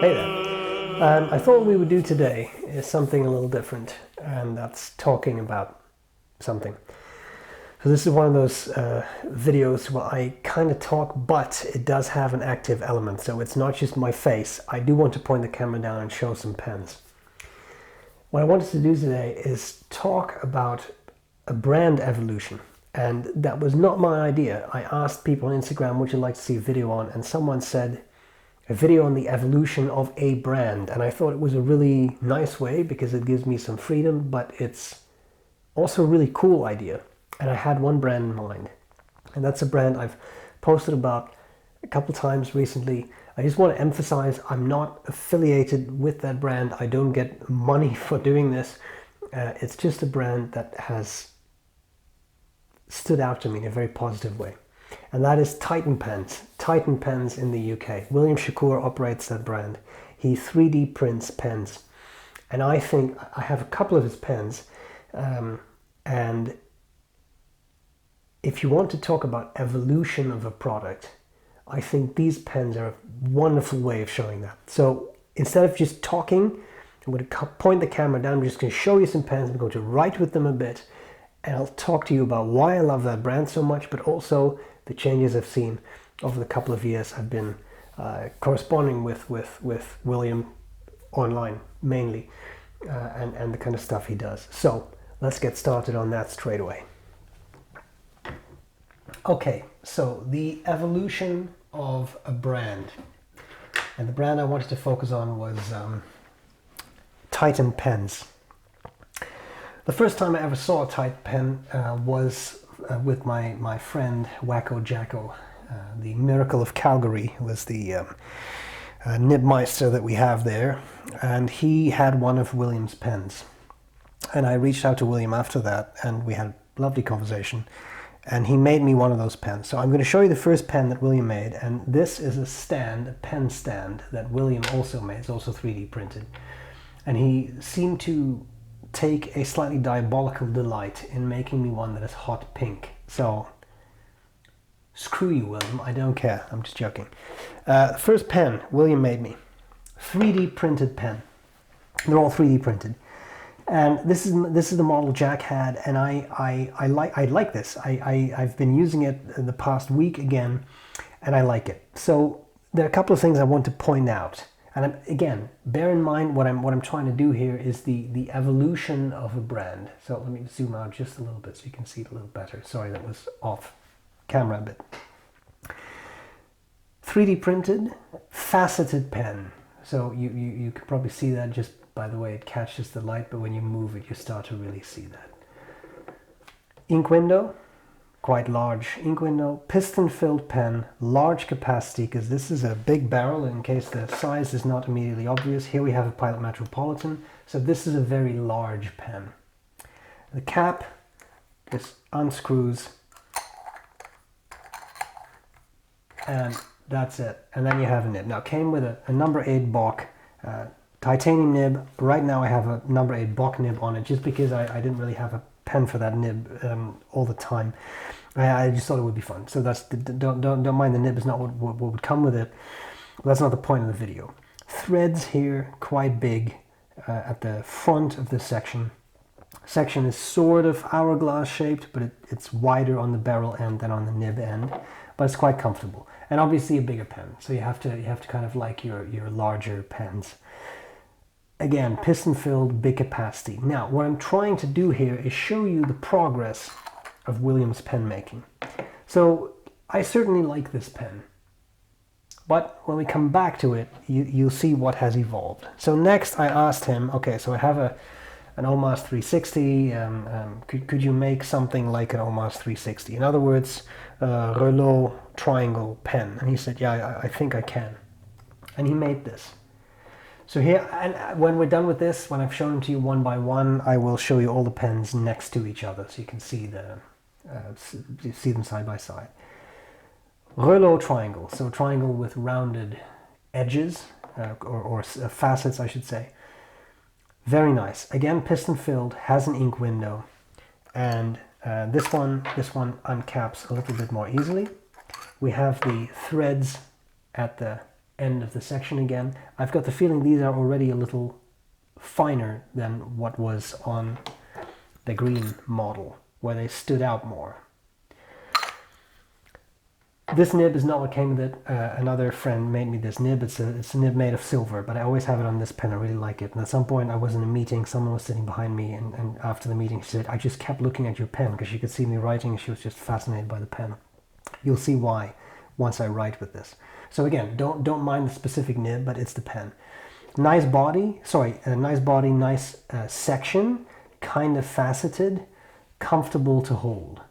Hey there. I thought what we would do today is something a little different, and that's talking about something. So this is one of those videos where I kind of talk, but it does have an active element. So it's not just my face. I do want to point the camera down and show some pens. What I wanted to do today is talk about a brand evolution. And that was not my idea. I asked people on Instagram, would you like to see a video on? And someone said, a video on the evolution of a brand. And I thought it was a really nice way because it gives me some freedom, but it's also a really cool idea. And I had one brand in mind. And that's a brand I've posted about a couple times recently. I just want to emphasize I'm not affiliated with that brand. I don't get money for doing this. It's just a brand that has stood out to me in a very positive way. And that is Titan Pens. Titan Pens in the UK. William Shakur operates that brand. He 3D prints pens. And I think I have a couple of his pens. And if you want to talk about evolution of a product, I think these pens are a wonderful way of showing that. So instead of just talking, I'm going to point the camera down. I'm just going to show you some pens. I'm going to write with them a bit. And I'll talk to you about why I love that brand so much, but also the changes I've seen over the couple of years I've been corresponding with William online mainly, and the kind of stuff he does. So let's get started on that straight away. Okay, so the evolution of a brand. And the brand I wanted to focus on was Titan Pens. The first time I ever saw a Titan pen was with my friend Wacko Jacko. The Miracle of Calgary was the nibmeister that we have there, and he had one of William's pens. And I reached out to William after that, and we had a lovely conversation, and he made me one of those pens. So I'm going to show you the first pen that William made, and this is a stand, a pen stand that William also made. It's also 3D printed, and he seemed to take a slightly diabolical delight in making me one that is hot pink. So screw you, William, I don't care. I'm just joking. First pen William made me, 3D printed pen. They're all 3D printed, and this is the model Jack had, and I like this. I've been using it in the past week again, and I like it. So there are a couple of things I want to point out. And again, bear in mind what I'm trying to do here is the evolution of a brand. So let me zoom out just a little bit so you can see it a little better. Sorry, that was off camera a bit. 3D printed, faceted pen. So you can probably see that just by the way it catches the light, but when you move it, you start to really see that. Ink window. Quite large ink window, piston-filled pen, large capacity, because this is a big barrel in case the size is not immediately obvious. Here we have a Pilot Metropolitan, so this is a very large pen. The cap just unscrews, and that's it. And then you have a nib. Now, it came with a number 8 Bock titanium nib. Right now I have a number 8 Bock nib on it, just because I didn't really have a pen for that nib all the time. I just thought it would be fun. So that's don't mind the nib is not what would come with it. That's not the point of the video. Threads here quite big at the front of this section. Section is sort of hourglass shaped, but it's wider on the barrel end than on the nib end. But it's quite comfortable, and obviously a bigger pen. So you have to kind of like your larger pens. Again, piston-filled, big capacity. Now, what I'm trying to do here is show you the progress of William's pen making. So, I certainly like this pen. But when we come back to it, you'll see what has evolved. So next I asked him, okay, so I have an Omas 360. Could you make something like an Omas 360? In other words, Rouleau triangle pen. And he said, yeah, I think I can. And he made this. So here, and when we're done with this, when I've shown them to you one by one, I will show you all the pens next to each other, so you can see see them side by side. Rouleau triangle, so triangle with rounded edges, or facets, I should say. Very nice. Again, piston filled, has an ink window, and this one uncaps a little bit more easily. We have the threads at the end of the section again. I've got the feeling these are already a little finer than what was on the green model, where they stood out more. This nib is not what came with it. Another friend made me this nib. It's a nib made of silver, but I always have it on this pen. I really like it. And at some point I was in a meeting, someone was sitting behind me, and after the meeting she said, I just kept looking at your pen because she could see me writing and she was just fascinated by the pen. You'll see why once I write with this. So again, don't mind the specific nib, but it's the pen. Nice body, nice section, kind of faceted, comfortable to hold.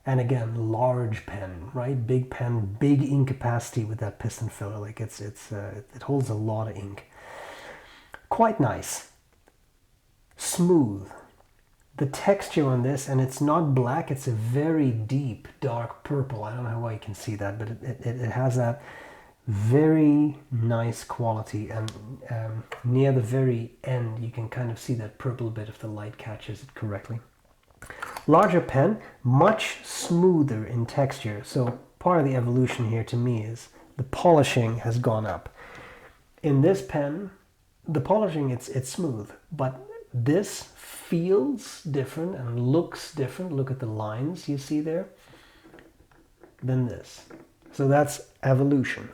And again, large pen, right? Big pen, big ink capacity with that piston filler. Like it holds a lot of ink. Quite nice. Smooth. The texture on this, and it's not black, it's a very deep, dark purple. I don't know how well you can see that, but it has that very nice quality. And near the very end, you can kind of see that purple bit if the light catches it correctly. Larger pen, much smoother in texture. So part of the evolution here to me is the polishing has gone up. In this pen, the polishing, it's smooth, but this feels different and looks different. Look at the lines you see there than this. So that's evolution.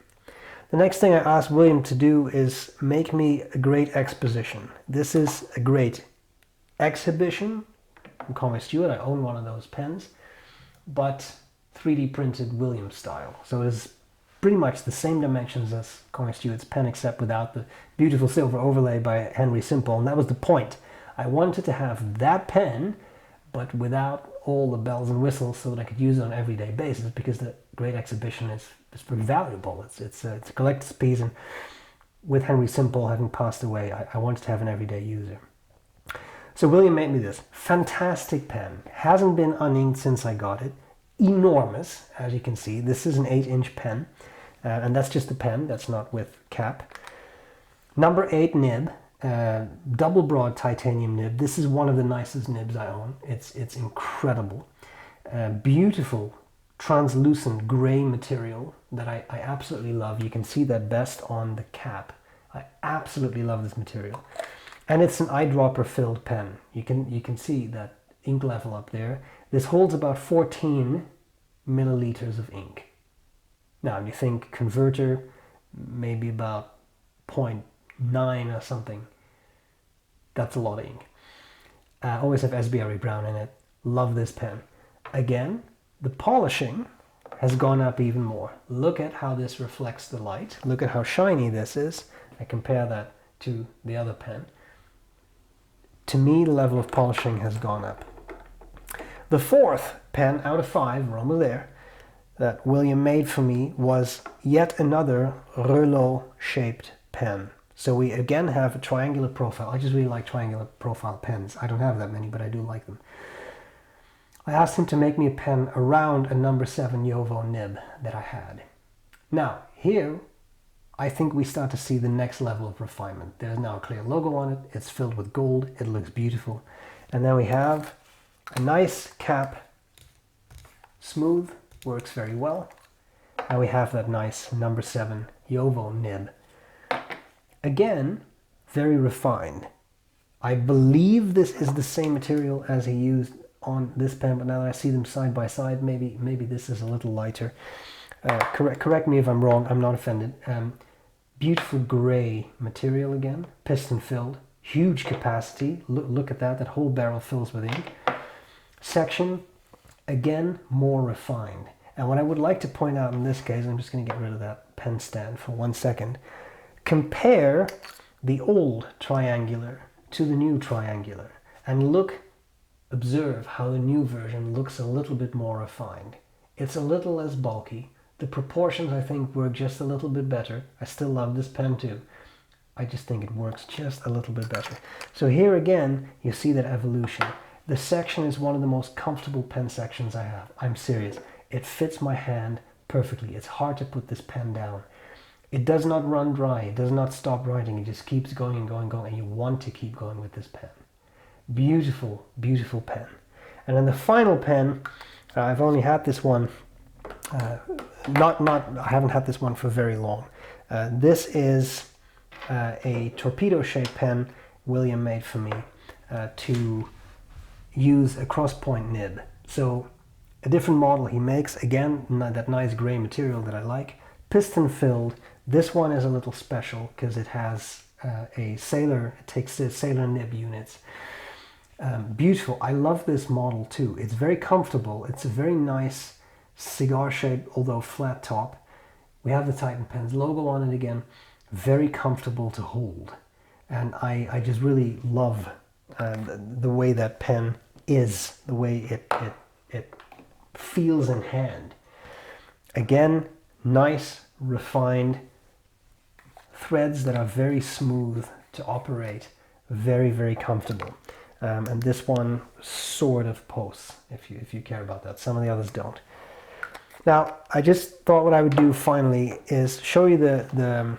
The next thing I asked William to do is make me a great exposition. This is a great exhibition. I'm Conway Stewart, I own one of those pens, but 3D printed William style. So it's pretty much the same dimensions as Conway Stewart's pen, except without the beautiful silver overlay by Henry Simple, and that was the point. I wanted to have that pen, but without all the bells and whistles, so that I could use it on an everyday basis, because the great exhibition is very valuable. It's a collector's piece, and with Henry Simple having passed away, I wanted to have an everyday user. So William made me this fantastic pen. Hasn't been uninked since I got it. Enormous, as you can see. This is an 8-inch pen, and that's just the pen. That's not with cap. Number 8 nib, double broad titanium nib. This is one of the nicest nibs I own. It's incredible. Beautiful, translucent gray material that I absolutely love. You can see that best on the cap. I absolutely love this material. And it's an eyedropper filled pen. You can see that ink level up there. This holds about 14 milliliters of ink. Now, you think converter, maybe about 0.9 or something. That's a lot of ink. I always have B.R.E. Brown in it. Love this pen. Again, the polishing has gone up even more. Look at how this reflects the light. Look at how shiny this is. I compare that to the other pen. To me, the level of polishing has gone up. The fourth pen out of 5, we're almost there, that William made for me was yet another rouleau-shaped pen. So we again have a triangular profile. I just really like triangular profile pens. I don't have that many, but I do like them. I asked him to make me a pen around a number 7 Jowo nib that I had. Now, here, I think we start to see the next level of refinement. There's now a clear logo on it. It's filled with gold. It looks beautiful. And then we have a nice cap. Smooth, works very well. And we have that nice number 7 Jowo nib. Again, very refined. I believe this is the same material as he used on this pen, but now that I see them side by side, maybe this is a little lighter. Correct me if I'm wrong. I'm not offended. Beautiful gray material again, piston filled, huge capacity. Look at that whole barrel fills with ink. Section, again, more refined. And what I would like to point out in this case, I'm just going to get rid of that pen stand for 1 second. Compare the old triangular to the new triangular, and observe how the new version looks a little bit more refined. It's a little less bulky. The proportions, I think, work just a little bit better. I still love this pen too. I just think it works just a little bit better. So here again, you see that evolution. The section is one of the most comfortable pen sections I have. I'm serious. It fits my hand perfectly. It's hard to put this pen down. It does not run dry. It does not stop writing. It just keeps going and going and going, and you want to keep going with this pen. Beautiful, beautiful pen. And then the final pen, I've only had this one, I haven't had this one for very long. This is a torpedo-shaped pen William made for me to use a cross-point nib. So a different model he makes, again, that nice gray material that I like, piston-filled. This one is a little special because it has it takes the sailor nib units. Beautiful. I love this model too. It's very comfortable. It's a very nice cigar shaped, although flat top. We have the Titan Pen's logo on it again. Very comfortable to hold. And I just really love the way that pen is, the way it feels in hand. Again, nice, refined threads that are very smooth to operate, very, very comfortable. And this one sort of posts, if you care about that. Some of the others don't. Now, I just thought what I would do finally is show you the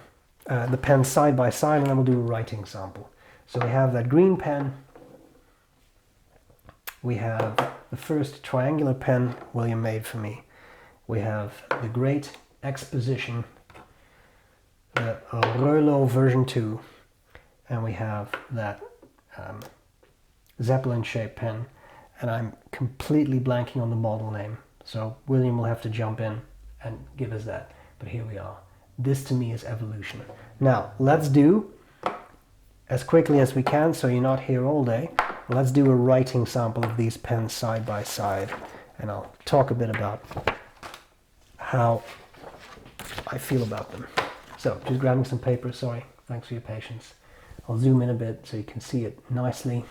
pen side by side, and then we'll do a writing sample. So we have that green pen. We have the first triangular pen William made for me. We have the great Exposition, the B.R.E version 2, and we have that Zeppelin-shaped pen, and I'm completely blanking on the model name, so William will have to jump in and give us that. But here we are. This to me is evolution. Now, let's do, as quickly as we can, so you're not here all day, let's do a writing sample of these pens side by side, and I'll talk a bit about how I feel about them. So, just grabbing some paper, sorry, thanks for your patience. I'll zoom in a bit so you can see it nicely.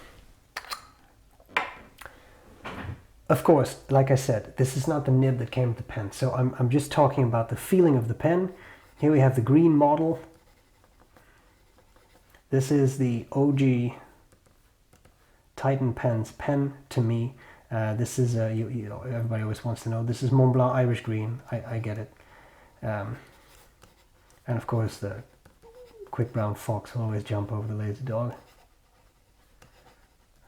Of course, like I said, this is not the nib that came with the pen, so I'm just talking about the feeling of the pen. Here we have the green model. This is the OG Titan Pen's pen to me. This is, you know, everybody always wants to know, this is Mont Blanc Irish Green, I get it. And of course the quick brown fox will always jump over the lazy dog.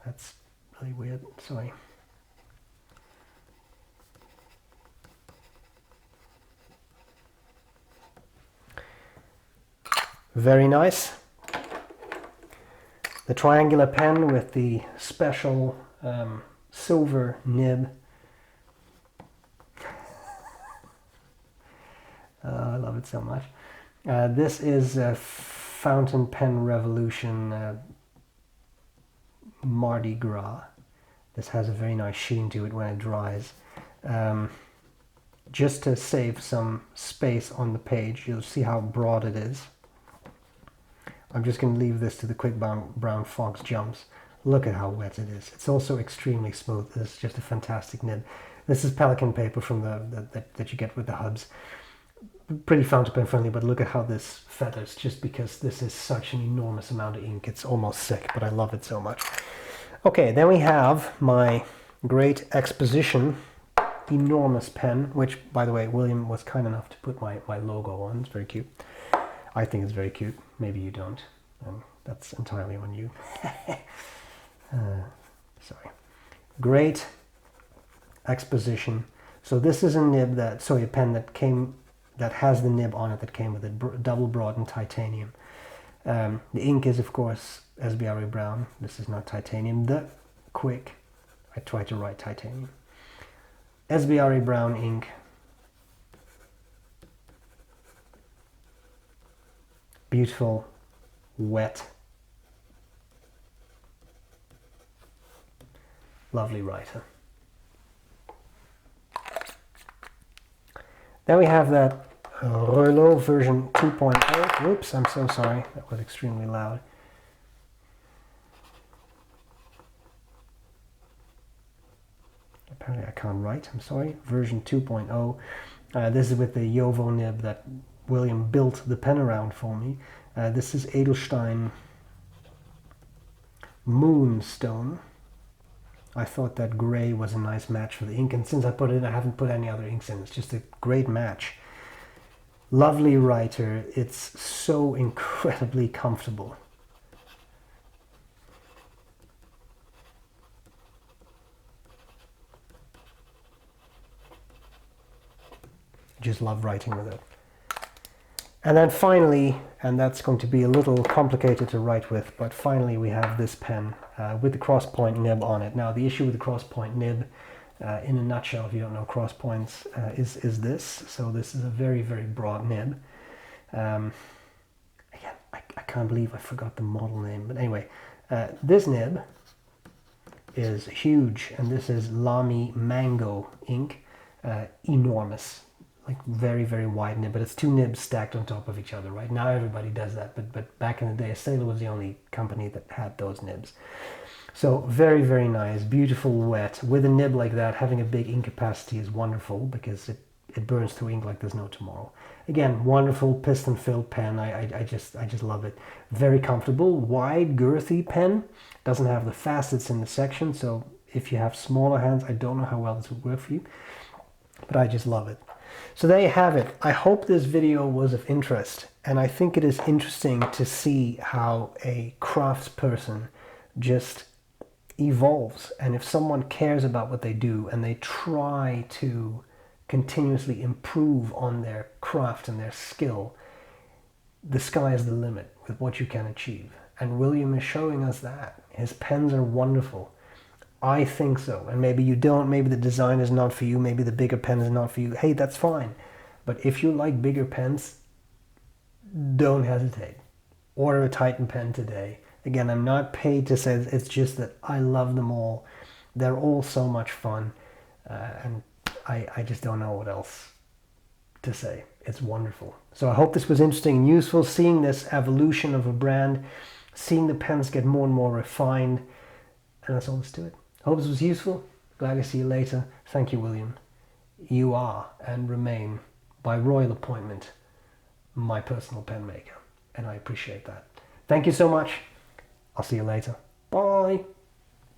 That's really weird, sorry. Very nice. The triangular pen with the special silver nib. I love it so much. This is a Fountain Pen Revolution Mardi Gras. This has a very nice sheen to it when it dries. Just to save some space on the page, you'll see how broad it is. I'm just going to leave this to the quick brown fox jumps. Look at how wet it is. It's also extremely smooth. It's just a fantastic nib. This is Pelican paper from that you get with the hubs. Pretty fountain pen friendly, but look at how this feathers, just because this is such an enormous amount of ink. It's almost sick, but I love it so much. Okay, then we have my great Exposition enormous pen, which, by the way, William was kind enough to put my logo on. It's very cute. I think it's very cute. Maybe you don't. That's entirely on you. Sorry. Great Exposition. So this is a nib that, sorry, a pen that has the nib on it that came with it, double broad in titanium. The ink is, of course, B.R.E brown. This is not titanium. The quick, I try to write titanium. B.R.E brown ink. Beautiful, wet, lovely writer. Then we have that B.R.E version 2.0. Whoops, I'm so sorry, that was extremely loud. Apparently I can't write, I'm sorry. Version 2.0. This is with the Jovo nib that William built the pen around for me. This is Edelstein Moonstone. I thought that gray was a nice match for the ink, and since I put it in, I haven't put any other inks in. It's just a great match. Lovely writer. It's so incredibly comfortable. Just love writing with it. And then finally, and that's going to be a little complicated to write with, but finally we have this pen with the cross point nib on it. Now the issue with the cross point nib, in a nutshell, if you don't know cross points, is this. So this is a very, very broad nib. Again, I can't believe I forgot the model name, but anyway, this nib is huge, and this is Lamy Mango ink, enormous. Like very, very wide nib, but it's two nibs stacked on top of each other. Right now everybody does that, but back in the day Sailor was the only company that had those nibs. So very, very nice, beautiful wet. With a nib like that, having a big ink capacity is wonderful because it burns through ink like there's no tomorrow. Again, wonderful piston filled pen. I just love it. Very comfortable, wide, girthy pen. Doesn't have the facets in the section, so if you have smaller hands, I don't know how well this would work for you, but I just love it. So there you have it. I hope this video was of interest, and I think it is interesting to see how a craftsperson just evolves, and if someone cares about what they do and they try to continuously improve on their craft and their skill, the sky is the limit with what you can achieve. And William is showing us that. His pens are wonderful. I think so. And maybe you don't, maybe the design is not for you, maybe the bigger pen is not for you. Hey, that's fine. But if you like bigger pens, don't hesitate. Order a Titan pen today. Again, I'm not paid to say it's just that I love them all. They're all so much fun. And I just don't know what else to say. It's wonderful. So I hope this was interesting and useful, seeing this evolution of a brand, seeing the pens get more and more refined. And that's all there is to it. Hope this was useful. Glad to see you later. Thank you, William. You are and remain, by royal appointment, my personal pen maker. And I appreciate that. Thank you so much. I'll see you later. Bye.